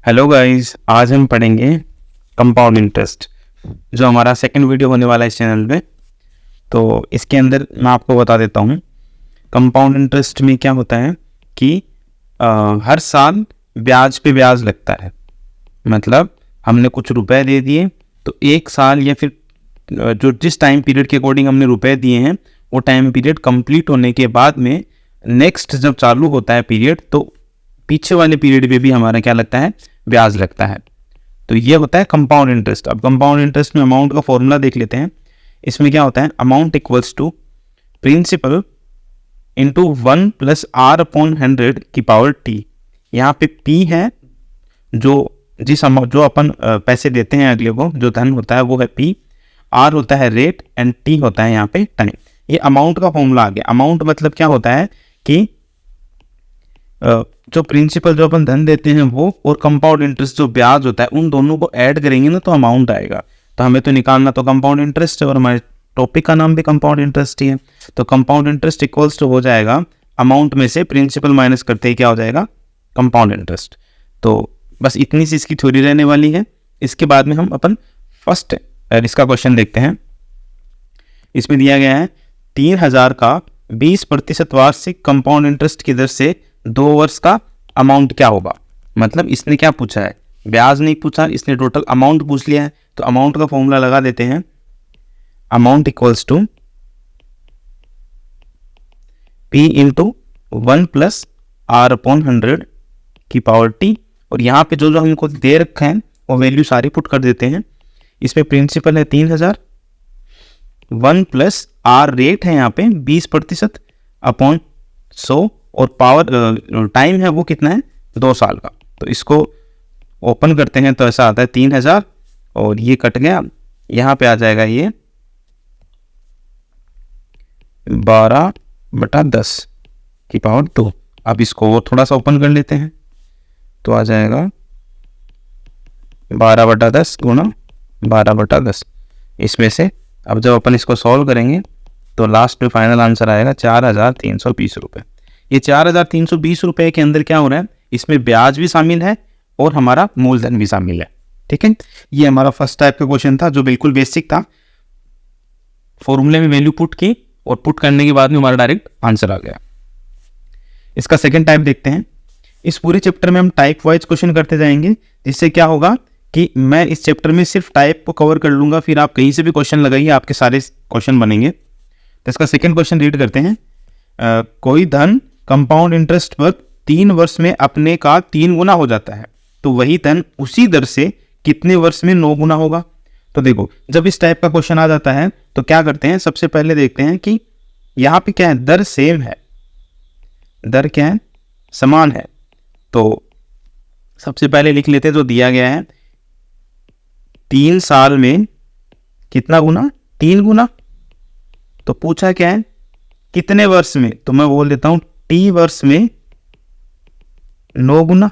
Hello guys, आज हम पढ़ेंगे कंपाउंड इंटरेस्ट, जो हमारा सेकंड वीडियो होने वाला है इस चैनल पे। तो इसके अंदर मैं आपको बता देता हूँ कंपाउंड इंटरेस्ट में क्या होता है कि हर साल ब्याज पे ब्याज लगता है। मतलब हमने कुछ रुपए दे दिए तो एक साल या फिर जो जिस टाइम पीरियड के अकॉर्डिंग हमने रुपए दिए हैं वो टाइम पीरियड कंप्लीट होने के बाद में नेक्स्ट जब चालू होता है पीरियड तो पीछे वाले पीरियड पे भी हमारा क्या लगता है, ब्याज लगता है। तो ये होता है कंपाउंड इंटरेस्ट। अब कंपाउंड इंटरेस्ट में अमाउंट का फॉर्मूला देख लेते हैं। इसमें क्या होता है, amount equals to principal into 1 plus r upon 100 की पावर टी। यहाँ पे पी है जो अपन पैसे देते हैं अगले को, जो धन होता है वो है पी, आर होता है रेट एंड टी होता है यहाँ पे टाइम। ये अमाउंट का फॉर्मूला आ गया। अमाउंट मतलब क्या होता है कि जो प्रिंसिपल जो अपन धन देते हैं वो और कंपाउंड इंटरेस्ट जो ब्याज होता है उन दोनों को ऐड करेंगे ना तो अमाउंट आएगा। तो हमें तो निकालना तो कंपाउंड इंटरेस्ट है और हमारे टॉपिक का नाम भी कंपाउंड इंटरेस्ट ही है। तो कंपाउंड इंटरेस्ट इक्वल्स टू हो जाएगा अमाउंट में से प्रिंसिपल माइनस करते ही क्या हो जाएगा, कंपाउंड इंटरेस्ट। तो बस इतनी सी इसकी थ्योरी रहने वाली है। इसके बाद में हम अपन फर्स्ट इसका क्वेश्चन देखते हैं। इसमें दिया गया है 3000 का 20% वार्षिक कंपाउंड इंटरेस्ट की दर से 2 वर्ष का अमाउंट क्या होगा। मतलब इसने क्या पूछा है, ब्याज नहीं पूछा, इसने टोटल अमाउंट पूछ लिया है। तो अमाउंट का फॉर्मूला लगा देते हैं। Amount equals to p into 1 plus r upon 100 की पावर टी। और यहाँ पे जो हमको दे रखा है वो वैल्यू सारी पुट कर देते हैं। इसमें प्रिंसिपल है 3000, 1 प्लस आर रेट है यहाँ पे 20% अपॉन 100 और पावर टाइम है वो कितना है, 2 साल का। तो इसको ओपन करते हैं तो ऐसा आता है 3000 और ये कट गया, यहाँ पे आ जाएगा ये 12/10 की पावर 2। अब इसको वो थोड़ा सा ओपन कर लेते हैं तो आ जाएगा 12/10 गुणा 12/10। इसमें से अब जब अपन इसको सॉल्व करेंगे तो लास्ट में फाइनल आंसर आएगा 4320 रुपये। ये 4320 रुपये के अंदर क्या हो रहा है, इसमें ब्याज भी शामिल है और हमारा मूलधन भी शामिल है। ठीक है, ये हमारा फर्स्ट टाइप का क्वेश्चन था जो बिल्कुल बेसिक था। फॉर्मूले में वैल्यू पुट की और पुट करने के बाद में हमारा डायरेक्ट आंसर आ गया। इसका सेकंड टाइप देखते हैं। इस पूरे चैप्टर में हम टाइप वाइज क्वेश्चन करते जाएंगे, जिससे क्या होगा कि मैं इस चैप्टर में सिर्फ टाइप को कवर कर लूंगा, फिर आप कहीं से भी क्वेश्चन लगाइए आपके सारे क्वेश्चन बनेंगे। तो इसका सेकंड क्वेश्चन रीड करते हैं। कोई धन कंपाउंड इंटरेस्ट पर 3 वर्ष में अपने का 3 गुना हो जाता है, तो वही धन उसी दर से कितने वर्ष में 9 गुना होगा। तो देखो, जब इस टाइप का क्वेश्चन आ जाता है तो क्या करते हैं, सबसे पहले देखते हैं कि यहाँ पे क्या है, दर सेम है, दर क्या है, समान है। तो सबसे पहले लिख लेते हैं जो दिया गया है, 3 साल में कितना गुना, 3 गुना। तो पूछा क्या है, कितने वर्ष में, तो मैं बोल देता हूं टी वर्ष में 9 गुना।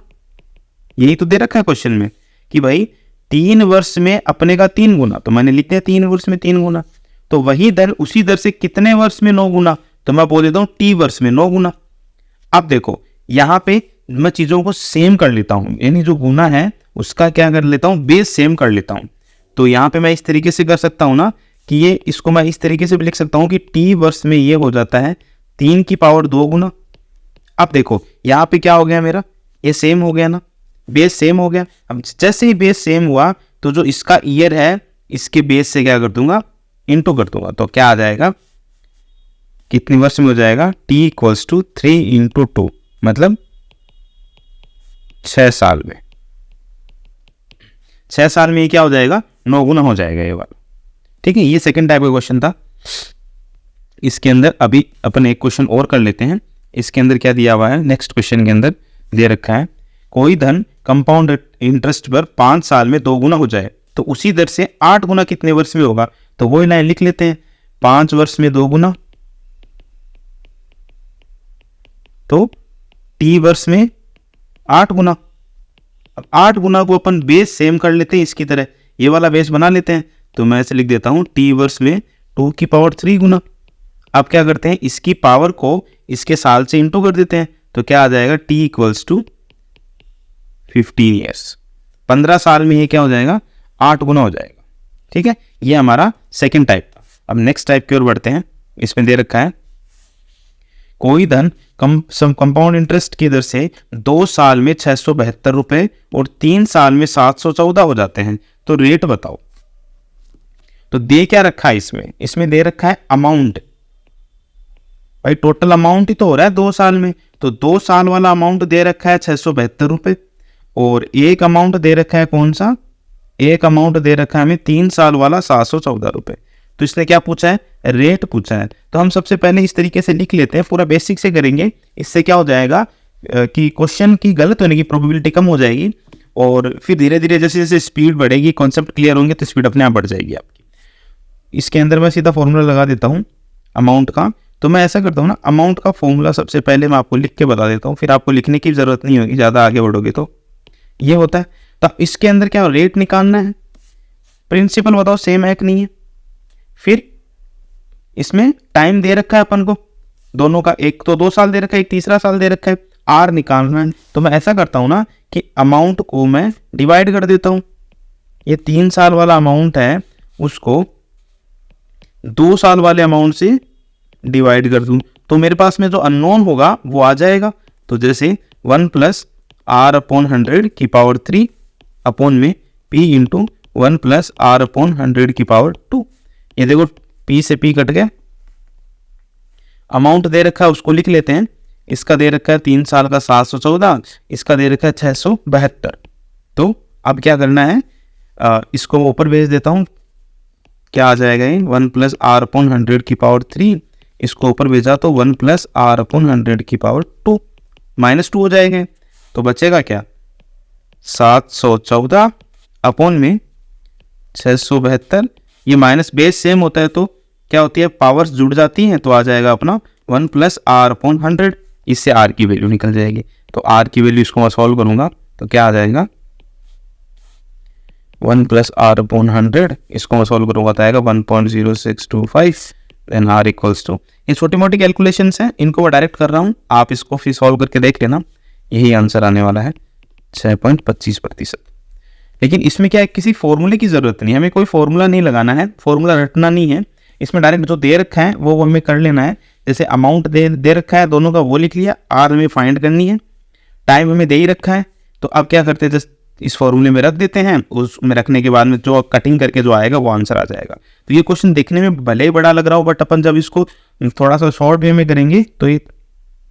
यही तो दे रखा है क्वेश्चन में कि भाई 3 वर्ष में अपने का 3 गुना, तो मैंने लिख दिया 3 वर्ष में 3 गुना। तो वही दर उसी दर से कितने वर्ष में 9 गुना, तो मैं बोल देता हूं टी वर्ष में 9 गुना। अब देखो यहां पे मैं चीजों को सेम कर लेता हूं, यानी जो गुना है उसका क्या कर लेता हूं, बेस सेम कर लेता हूं। तो यहां पे मैं इस तरीके से कर सकता हूं ना कि ये इसको मैं इस तरीके से भी लिख सकता हूं कि टी वर्ष में ये हो जाता है 3 की पावर 2 गुना। अब देखो यहाँ पे क्या हो गया, मेरा ये सेम हो गया ना, बेस सेम हो गया। अब जैसे ही बेस सेम हुआ तो जो इसका ईयर है इसके बेस से क्या कर दूंगा, इनटू कर दूंगा। तो क्या आ जाएगा, कितने वर्ष में हो जाएगा, टी इक्वल्स टू 3 × 2, मतलब 6 साल में। 6 साल में ये क्या हो जाएगा, 9 गुना हो जाएगा ये वाला। ठीक है, ये सेकंड टाइप का क्वेश्चन था। इसके अंदर अभी अपन एक क्वेश्चन और कर लेते हैं। इसके अंदर क्या दिया हुआ है, नेक्स्ट क्वेश्चन के अंदर दे रखा है, कोई धन कंपाउंड इंटरेस्ट पर 5 साल में 2 गुना हो जाए तो उसी दर से 8 गुना कितने वर्ष में होगा। तो वही लाइन लिख लेते हैं, 5 वर्ष में 2 गुना, तो टी वर्ष में 8 गुना। अब 8 गुना को अपन बेस सेम कर लेते हैं, इसकी तरह ये वाला बेस बना लेते हैं। तो मैं ऐसे लिख देता हूं टी वर्ष में 2 की पावर 3 गुना। अब क्या करते हैं, इसकी पावर को इसके साल से इंटू कर देते हैं। तो क्या आ जाएगा, टी इक्वल्स टू 15 ईयर्स। 15 साल में ये क्या हो जाएगा, 8 गुना हो जाएगा। ठीक है, ये हमारा सेकंड टाइप था। अब नेक्स्ट टाइप की ओर बढ़ते हैं। इसमें दे रखा है कोई धन कंपाउंड इंटरेस्ट की दर से 2 साल में 672 रुपए और 3 साल में 714 हो जाते हैं, तो रेट बताओ। तो दे क्या रखा है इसमें दे रखा है अमाउंट। भाई टोटल अमाउंट ही तो हो रहा है 2 साल में, तो 2 साल वाला अमाउंट दे रखा है 672 रुपए और एक अमाउंट दे रखा है कौन सा, एक अमाउंट दे रखा है हमें 3 साल वाला 714 रुपए। तो इसने क्या पूछा है, रेट पूछा है। तो हम सबसे पहले इस तरीके से लिख लेते हैं, पूरा बेसिक से करेंगे। इससे क्या हो जाएगा कि क्वेश्चन की गलत होने की प्रोबेबिलिटी कम हो जाएगी और फिर धीरे धीरे जैसे जैसे स्पीड बढ़ेगी, कॉन्सेप्ट क्लियर होंगे तो स्पीड अपने आप बढ़ जाएगी आपकी। इसके अंदर मैं सीधा फॉर्मूला लगा देता हूँ अमाउंट का। तो मैं ऐसा करता हूँ ना, अमाउंट का फॉर्मूला सबसे पहले मैं आपको लिख के बता देता हूँ, फिर आपको लिखने की जरूरत नहीं होगी, ज़्यादा आगे बढ़ोगे तो। ये होता है, तो इसके अंदर क्या रेट निकालना है, प्रिंसिपल बताओ सेम है कि नहीं है। फिर इसमें टाइम दे रखा है अपन को दोनों का, एक तो 2 साल दे रखा है, एक तीसरा साल दे रखा है, आर निकालना है। तो मैं ऐसा करता हूं ना कि अमाउंट को मैं डिवाइड कर देता हूं। ये 3 साल वाला अमाउंट है उसको 2 साल वाले अमाउंट से डिवाइड कर दूं, तो मेरे पास में जो अननोन होगा वो आ जाएगा। तो जैसे 1 + r/100 अपॉन में p इंटू 1 + r/100 ये देखो p से p कट गया। अमाउंट दे रखा है उसको लिख लेते हैं। इसका दे रखा है 3 साल का 714, इसका दे रखा है 672। तो अब क्या करना है, इसको ऊपर भेज देता हूँ। क्या आ जाएगा ये 1 + r/100 इसको ऊपर भेजा तो 1 + r/100 -2 हो जाएगा। तो बचेगा क्या 714 अपॉन में 672। ये माइनस बेस सेम होता है तो क्या होती है, पावर्स जुड़ जाती हैं, तो आ जाएगा अपना 1 + r/100। इससे r की वैल्यू निकल जाएगी। तो r की वैल्यू इसको मैं सॉल्व करूंगा तो क्या आ जाएगा 1 + r/100, इसको मैं सॉल्व करूंगा तो आएगा 1.0625। देन r = ये छोटी मोटी कैलकुलेशंस हैं, इनको मैं डायरेक्ट कर रहा हूँ, आप इसको फिर सॉल्व करके देख लेना। यही आंसर आने वाला है 6.25%। लेकिन इसमें क्या है, किसी फॉर्मूले की जरूरत नहीं है, हमें कोई फॉर्मूला नहीं लगाना है, फॉर्मूला रटना नहीं है। इसमें डायरेक्ट जो दे रखा है वो हमें कर लेना है। जैसे अमाउंट दे रखा है दोनों का, वो लिख लिया, आर हमें फाइंड करनी है, टाइम हमें दे ही रखा है। तो अब क्या करते हैं, जस्ट इस फॉर्मूले में रख देते हैं, उसमें रखने के बाद में जो कटिंग करके जो आएगा वो आंसर आ जाएगा। तो ये क्वेश्चन देखने में भले ही बड़ा लग रहा हो, बट अपन जब इसको थोड़ा सा शॉर्ट वे में करेंगे तो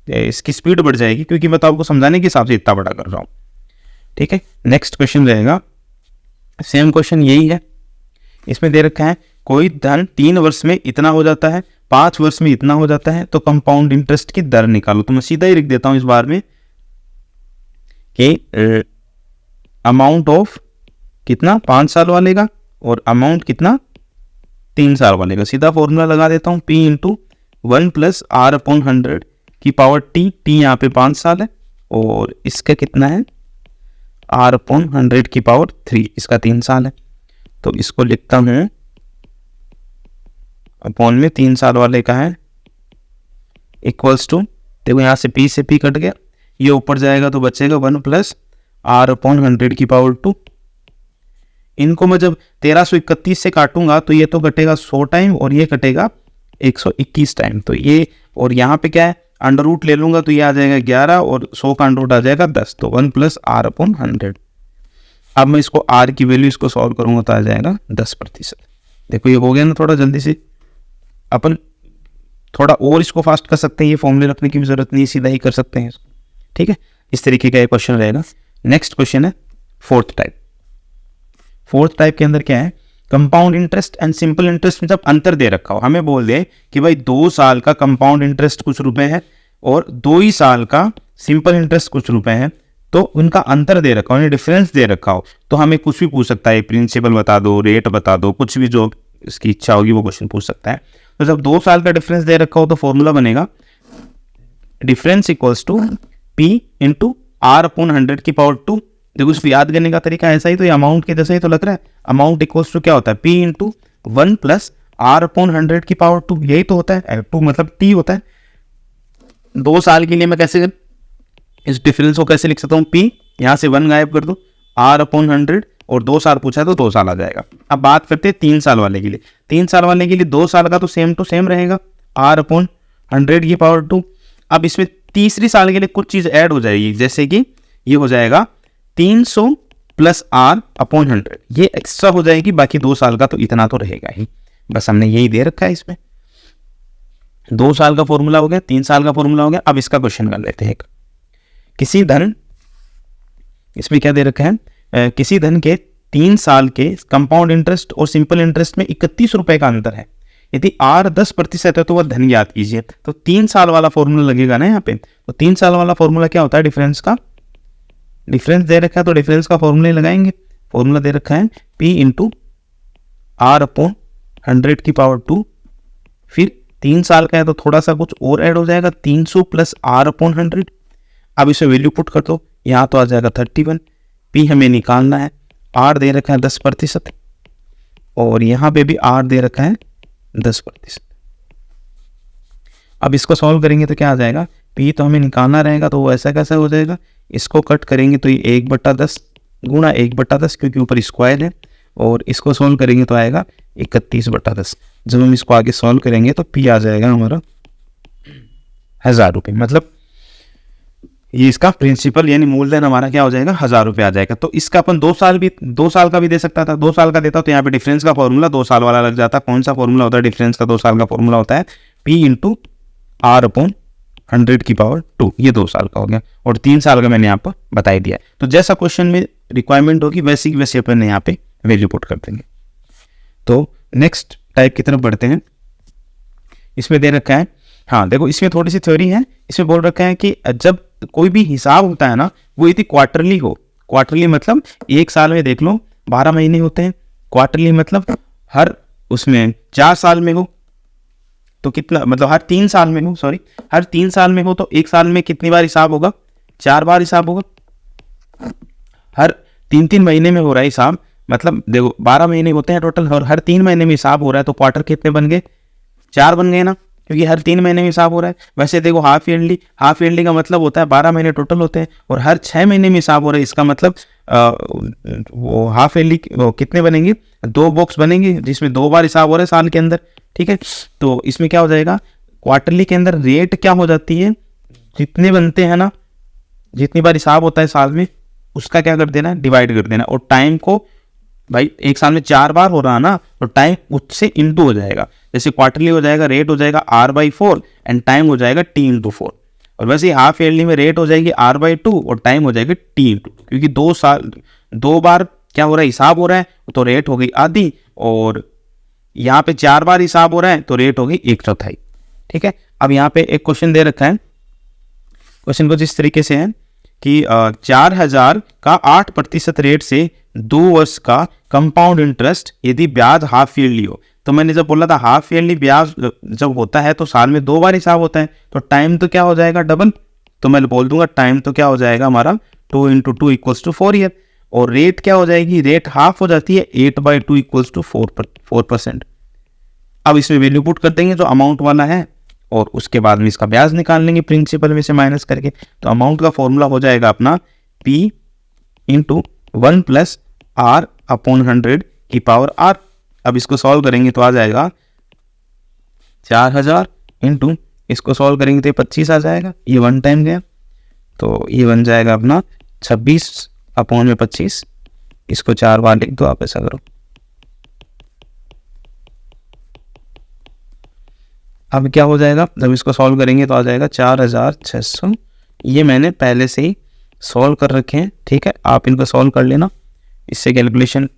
इसकी स्पीड बढ़ जाएगी, क्योंकि मैं तो आपको समझाने के हिसाब से इतना बड़ा कर रहा हूँ। ठीक है, नेक्स्ट क्वेश्चन रहेगा, सेम क्वेश्चन यही है। इसमें दे रखा है कोई धन 3 वर्ष में इतना हो जाता है, 5 वर्ष में इतना हो जाता है, तो कंपाउंड इंटरेस्ट की दर निकालो। तो मैं सीधा ही लिख देता हूं इस बार में कि अमाउंट ऑफ कितना 5 साल वाले का और अमाउंट कितना 3 साल वाले का। सीधा फॉर्मूला लगा देता हूं, p इंटू 1 + r/100 t यहाँ पे 5 साल है और इसका कितना है r/100 इसका 3 साल है। तो इसको लिखता हूं अपॉन में 3 साल वाले का है इक्वल्स टू, देखो यहाँ से p से p कट गया, ये ऊपर जाएगा तो बचेगा 1 + r/100 इनको मैं जब 1331 से काटूंगा तो ये तो कटेगा 100 टाइम और ये कटेगा 121 टाइम। तो ये और यहाँ पे क्या है, अंडर रूट ले लूंगा तो ये आ जाएगा 11 और 100 का अंडर रूट आ जाएगा 10। तो 1 + r/100। अब मैं इसको r की वैल्यू इसको सॉल्व करूंगा तो आ जाएगा 10%। देखो ये हो गया ना, थोड़ा जल्दी से अपन थोड़ा और इसको फास्ट कर सकते हैं, ये फॉर्मूले रखने की भी जरूरत नहीं, सीधा ही कर सकते हैं इसको। ठीक है, इस तरीके का ये क्वेश्चन रहेगा। नेक्स्ट क्वेश्चन है फोर्थ टाइप। फोर्थ टाइप के अंदर क्या है, compound interest and simple interest में जब अंतर दे रखा हो, हमें बोल दे कि भाई 2 साल का कंपाउंड इंटरेस्ट कुछ रुपए है और 2 ही साल का सिंपल इंटरेस्ट कुछ रुपए है, तो उनका अंतर दे रखा हो, डिफरेंस दे रखा हो, तो हमें कुछ भी पूछ सकता है, प्रिंसिपल बता दो, रेट बता दो, कुछ भी जो इसकी इच्छा होगी वो क्वेश्चन पूछ सकता है। तो जब 2 साल का डिफरेंस दे रखा हो तो फॉर्मूला बनेगा difference equals to p into r/100 देखो इसको याद करने का तरीका ऐसा ही, तो ये अमाउंट के जैसा ही तो लग रहा है। अमाउंट इक्वल्स टू क्या होता है, p इंटू 1 + r/100 यही तो होता है, 2 मतलब t होता है। 2 साल के लिए मैं कैसे इस डिफरेंस को कैसे लिख सकता हूँ, p यहाँ से 1 गायब कर दो R/100 और 2 साल पूछा है तो 2 साल आ जाएगा। अब बात करते हैं 3 साल वाले के लिए। 3 साल वाले के लिए 2 साल का तो सेम टू सेम रहेगा R/100 अब इसमें तीसरी साल के लिए कुछ चीज़ ऐड हो जाएगी, जैसे कि ये हो जाएगा 300 प्लस R/100, ये एक्स्ट्रा हो जाएगी। बाकी 2 साल का तो इतना तो रहेगा ही, बस हमने यही दे रखा है इसमें। 2 साल का फॉर्मूला हो गया, 3 साल का फॉर्मूला हो गया। अब इसका क्वेश्चन कर लेते हैं। किसी धन, इसमें क्या दे रखा है, किसी धन के 3 साल के कंपाउंड इंटरेस्ट और सिंपल इंटरेस्ट में 31 रुपए का अंतर है। यदि R 10% है तो वह धन ज्ञात कीजिए। तो 3 साल वाला फॉर्मूला लगेगा ना यहाँ पे। तो 3 साल वाला फॉर्मूला क्या होता है, डिफरेंस का, डिफरेंस दे रखा है तो डिफरेंस का फॉर्मूला लगाएंगे। फॉर्मूला दे रखा है P इंटू R/100 फिर 3 साल का है तो थोड़ा सा कुछ और ऐड हो जाएगा, 300 प्लस R/100। अब इसे वैल्यू पुट कर दो, यहाँ तो आ जाएगा 31। P हमें निकालना है, R दे रखा है 10% और यहाँ पे भी R दे रखा है 10%। अब इसको सॉल्व करेंगे तो क्या आ जाएगा, P तो हमें निकालना रहेगा तो वो ऐसा कैसा हो जाएगा, इसको कट करेंगे तो ये 1/10 गुणा 1/10 क्योंकि ऊपर स्क्वायर है, और इसको सॉल्व करेंगे तो आएगा 31/10। जब हम इसको आगे सॉल्व करेंगे तो P आ जाएगा हमारा 1000 रुपये। मतलब ये इसका प्रिंसिपल यानी मूलधन हमारा क्या हो जाएगा, 1000 रुपये आ जाएगा। तो इसका अपन 2 साल का भी दे सकता था। 2 साल का देता तो यहाँ पे डिफरेंस का फॉर्मूला 2 साल वाला लग जाता। कौन सा फॉर्मूला होता है डिफरेंस का, 2 साल का फॉर्मूला होता है P इंटू R/100 ये 2 साल का हो गया, और 3 साल का मैंने यहाँ पर बता ही दिया। तो जैसा क्वेश्चन में रिक्वायरमेंट होगी वैसे की वैसे अपन यहाँ पे वैल्यू पुट कर देंगे। तो नेक्स्ट टाइप की तरफ बढ़ते हैं। इसमें दे रखा है, हाँ देखो इसमें थोड़ी सी थ्योरी है। इसमें बोल रखा है कि जब कोई भी हिसाब होता है ना वो यदि क्वार्टरली हो, क्वार्टरली मतलब एक साल में देख लो 12 महीने होते हैं, क्वार्टरली मतलब हर उसमें 4 साल में हो तो कितना, मतलब हर 3 साल में हो, सॉरी हर 3 साल में हो तो एक साल में कितनी बार हिसाब होगा, 4 बार हिसाब होगा। हर 3-3 महीने में हो रहा है हिसाब, मतलब देखो 12 महीने होते हैं टोटल और हर 3 महीने में हिसाब हो रहा है तो क्वार्टर कितने बन गए, 4 बन गए ना, क्योंकि हर 3 महीने में हिसाब हो रहा है। वैसे देखो हाफ ईयरली का मतलब होता है 12 महीने टोटल होते हैं और हर 6 महीने में हिसाब हो रहा है। इसका मतलब वो हाफ ईयरली कितने बनेंगे, 2 बॉक्स बनेंगे जिसमें 2 बार हिसाब हो रहा है साल के अंदर, ठीक है। तो इसमें क्या हो जाएगा, क्वार्टरली के अंदर रेट क्या हो जाती है, जितने बनते हैं ना, जितनी बार हिसाब होता है साल में उसका क्या कर देना, डिवाइड कर देना, और टाइम को भाई एक साल में 4 बार हो रहा ना तो टाइम उससे इंटू हो जाएगा। जैसे क्वार्टरली हो जाएगा रेट हो जाएगा R/4 एंड टाइम हो जाएगा T/4, और वैसे हाफ ईयरली में रेट हो जाएगी R/2 और टाइम हो जाएगा T/2, क्योंकि 2 बार क्या हो रहा है, हिसाब हो रहा है तो रेट हो गई आधी, और यहाँ पे 4 बार हिसाब हो रहा है तो रेट हो गई 1/4, ठीक है। अब यहाँ पे एक क्वेश्चन दे रखा है, क्वेश्चन कुछ इस तरीके से है कि 4000 का 8% रेट से 2 वर्ष का कंपाउंड इंटरेस्ट यदि ब्याज हाफ ईयरली हो। तो मैंने जब बोला था हाफ ईयरली ब्याज जब होता है तो साल में 2 बार हिसाब होता है, तो टाइम तो क्या हो जाएगा डबल, तो मैं बोल दूंगा टाइम तो क्या हो जाएगा हमारा 2 × 2 = 4 ईयर, और रेट क्या हो जाएगी, रेट हाफ हो जाती है 8/2 = 4%। अब इसमें वैल्यू पुट कर देंगे जो अमाउंट वाला है और उसके बाद में इसका ब्याज निकाल लेंगे प्रिंसिपल में से माइनस करके। तो अमाउंट का फॉर्मूला हो जाएगा अपना P × 1 + R/100 अब इसको सॉल्व करेंगे तो आ जाएगा 4000 × इसको सॉल्व करेंगे तो 25 आ जाएगा, ये 1 टाइम गया तो ये बन जाएगा अपना 26/25। इसको 4 बार लिख दो आप, ऐसा करो। अब क्या हो जाएगा, जब इसको सॉल्व करेंगे तो आ जाएगा 4600। ये मैंने पहले से ही सॉल्व कर रखे हैं, ठीक है। आप इनको सॉल्व कर लेना, इससे कैलकुलेशन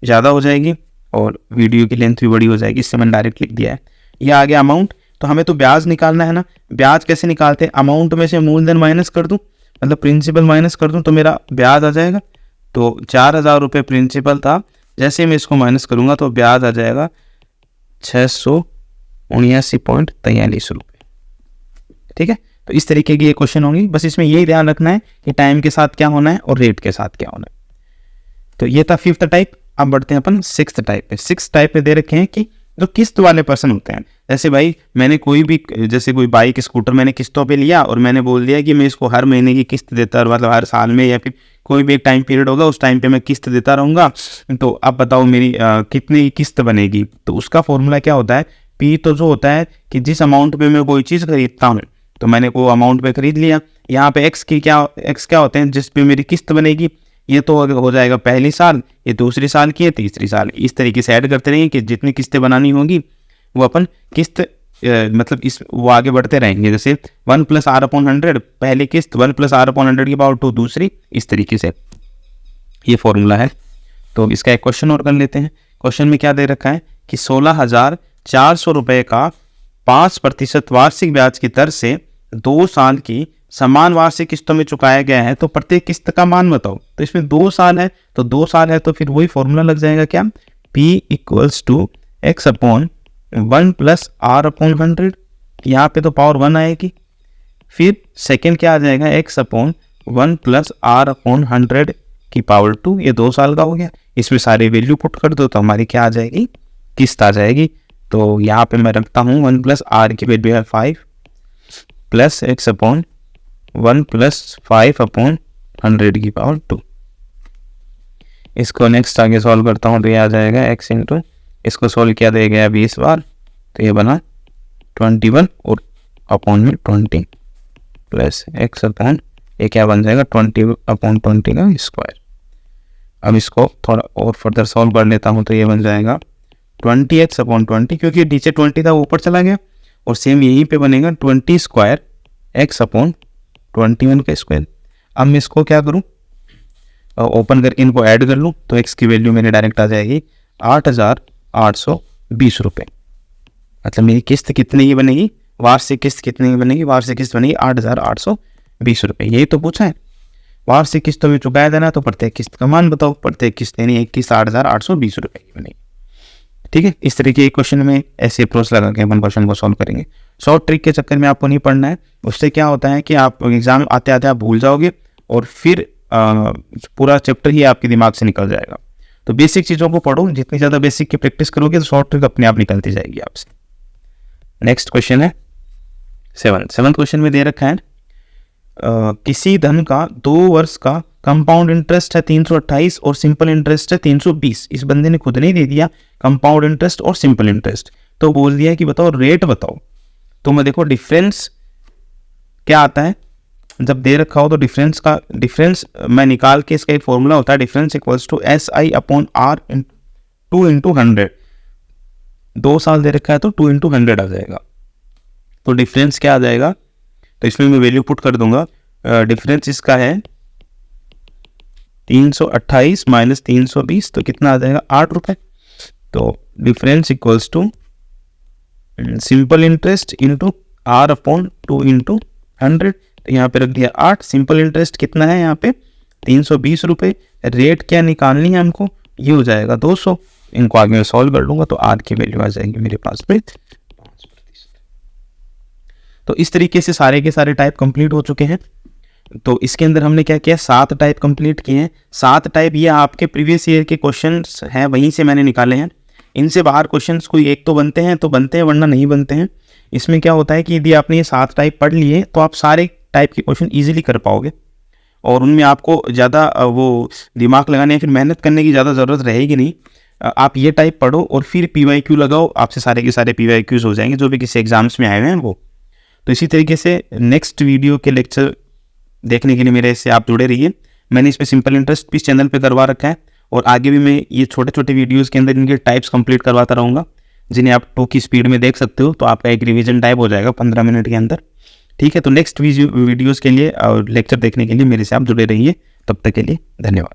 ज़्यादा हो जाएगी और वीडियो की लेंथ भी बड़ी हो जाएगी, इससे मैंने डायरेक्ट लिख दिया है। ये आ गया अमाउंट। तो हमें तो ब्याज निकालना है ना, ब्याज कैसे निकालते हैं, अमाउंट में से मूलधन माइनस कर दूँ, मतलब प्रिंसिपल माइनस कर दूँ तो मेरा ब्याज आ जाएगा। तो 4000 रुपये प्रिंसिपल था, जैसे मैं इसको माइनस करूँगा तो ब्याज आ जाएगा 679.43 रुपये, ठीक है। तो इस तरीके की ये क्वेश्चन होंगी, बस इसमें यही ध्यान रखना है कि टाइम के साथ क्या होना है और रेट के साथ क्या होना है। तो ये था 5th टाइप। अब बढ़ते हैं अपन 6th टाइप पे। 6th टाइप में दे रखे हैं कि जो किस्त वाले पर्सन होते हैं, जैसे भाई मैंने कोई भी, जैसे कोई बाइक स्कूटर मैंने किस्तों पे लिया और मैंने बोल दिया कि मैं इसको हर महीने की किस्त देता, और मतलब हर साल में या फिर कोई भी एक टाइम पीरियड होगा, उस टाइम पे मैं किस्त देता रहूँगा। तो अब बताओ मेरी कितनी किस्त बनेगी। तो उसका फॉर्मूला क्या होता है, पी तो जो होता है कि जिस अमाउंट पे मैं कोई चीज़ खरीदता हूँ, तो मैंने वो अमाउंट पे खरीद लिया। यहाँ पे एक्स क्या होते हैं, जिस पे मेरी किस्त बनेगी। ये तो हो जाएगा पहली साल, ये दूसरी साल की है, तीसरी साल। इस तरीके से ऐड करते रहेंगे कि जितनी किस्तें बनानी होगी वो अपन किस्त मतलब वो आगे बढ़ते रहेंगे। जैसे 1 + r/100 पहली किस्त, 1 + r/100 की पावर 2 दूसरी, इस तरीके से ये फॉर्मूला है। तो इसका एक क्वेश्चन और कर लेते हैं। क्वेश्चन में क्या दे रखा है कि 16,400 रुपये का 5% वार्षिक ब्याज की दर से 2 साल की समान वार्षिक किस्तों में चुकाया गया है, तो प्रत्येक किस्त का मान बताओ। तो इसमें 2 साल है, तो 2 साल है तो फिर वही फॉर्मूला लग जाएगा क्या, P = x/1 + r/100। यहाँ पे तो पावर 1 आएगी। फिर सेकेंड क्या आ जाएगा, x/1 + r/100 की पावर 2। ये 2 साल का हो गया। इसमें सारे वैल्यू पुट कर दो तो हमारी क्या आ जाएगी, किस्त आ जाएगी। तो यहाँ पे मैं रखता हूँ 1 + r की वैल्यू है 5 + x/1 + 5/100 की पावर 2। इसको नेक्स्ट आगे सॉल्व करता हूँ तो ये आ जाएगा x × इसको सॉल्व किया दे गया 20 बार, तो ये बना 21 और अपॉन में 20 प्लस x/, ये क्या बन जाएगा 20/20 का स्क्वायर। अब इसको थोड़ा और फर्दर सॉल्व कर लेता हूँ तो ये बन जाएगा 20x/20, क्योंकि नीचे 20 था ऊपर चला गया। और सेम यहीं पे बनेगा 20² x/21 का स्क्वायर। अब मैं इसको क्या करूँ, ओपन करके इनको ऐड कर लूँ तो x की वैल्यू मेरी डायरेक्ट आ जाएगी 8,820 रुपये। मतलब मेरी किस्त कितनी की बनेगी, वार्षिक किस्त कितनी की बनेगी, वार्षिक किस्त बनेगी 8,820 रुपये। यही तो पूछा है, वार्षिक किस्तों में चुकाया देना, तो प्रत्येक किस्त का मान बताओ। प्रत्येक किस्त यानी एक किस्त 8,820 रुपये की बनेगी। ठीक है, इस तरीके के क्वेश्चन में ऐसे अप्रोच लगा के अपन क्वेश्चन को सॉल्व करेंगे। शॉर्ट ट्रिक के चक्कर में आपको नहीं पढ़ना है, उससे क्या होता है कि आप एग्जाम आते आते आप भूल जाओगे और फिर पूरा चैप्टर ही आपके दिमाग से निकल जाएगा। तो बेसिक चीज़ों को पढ़ो, जितनी ज़्यादा बेसिक की प्रैक्टिस करोगे तो शॉर्ट ट्रिक अपने आप निकलती जाएगी आपसे। नेक्स्ट क्वेश्चन है 7th क्वेश्चन में दे रखा है किसी धन का 2 वर्ष का कंपाउंड इंटरेस्ट है 328 और सिंपल इंटरेस्ट है 320। इस बंदे ने खुद नहीं दे दिया कंपाउंड इंटरेस्ट और सिंपल इंटरेस्ट, तो बोल दिया कि बताओ रेट बताओ। तो मैं देखो डिफरेंस क्या आता है, जब दे रखा हो तो डिफरेंस मैं निकाल के, इसका एक फॉर्मूला होता है डिफरेंस = SI/R 2 × 100। 2 साल दे रखा है तो 2 × 100 आ जाएगा। तो डिफरेंस क्या आ जाएगा, तो इसमें मैं वैल्यू पुट कर दूंगा। डिफरेंस इसका है 328 - 320, तो कितना आ जाएगा 8 रुपये। तो डिफरेंस = सिंपल इंटरेस्ट × R/2 × 100। तो यहाँ पे रख दिया 8। सिंपल इंटरेस्ट कितना है यहाँ पे 320 रुपये। रेट क्या निकालनी है हमको, ये हो जाएगा 200। इनको आगे मैं सॉल्व कर लूँगा तो R की वैल्यू आ जाएगी मेरे पास में 5%। तो इस तरीके से सारे के सारे टाइप कंप्लीट हो चुके हैं। तो इसके अंदर हमने क्या किया, 7 टाइप कंप्लीट किए हैं। 7 टाइप ये आपके प्रीवियस ईयर के क्वेश्चंस हैं, वहीं से मैंने निकाले हैं। इनसे बाहर क्वेश्चंस कोई एक तो बनते हैं वरना नहीं बनते हैं। इसमें क्या होता है कि यदि आपने ये 7 टाइप पढ़ लिए तो आप सारे टाइप के क्वेश्चन ईजिली कर पाओगे और उनमें आपको ज़्यादा वो दिमाग लगाने या फिर मेहनत करने की ज़्यादा ज़रूरत रहेगी नहीं। आप ये टाइप पढ़ो और फिर PYQ लगाओ, आपसे सारे के सारे PYQs हो जाएंगे जो भी किसी एग्जाम्स में आए हुए हैं वो। तो इसी तरीके से नेक्स्ट वीडियो के लेक्चर देखने के लिए मेरे से आप जुड़े रहिए। मैंने इसमें सिंपल इंटरेस्ट भी चैनल पे करवा रखा है और आगे भी मैं ये छोटे छोटे वीडियोस के अंदर इनके टाइप्स कंप्लीट करवाता रहूँगा, जिन्हें आप 2 की स्पीड में देख सकते हो। तो आपका एक रिवीजन टाइप हो जाएगा 15 मिनट के अंदर। ठीक है, तो नेक्स्ट वीडियोस के लिए और लेक्चर देखने के लिए मेरे से आप जुड़े रहिए। तब तक के लिए धन्यवाद।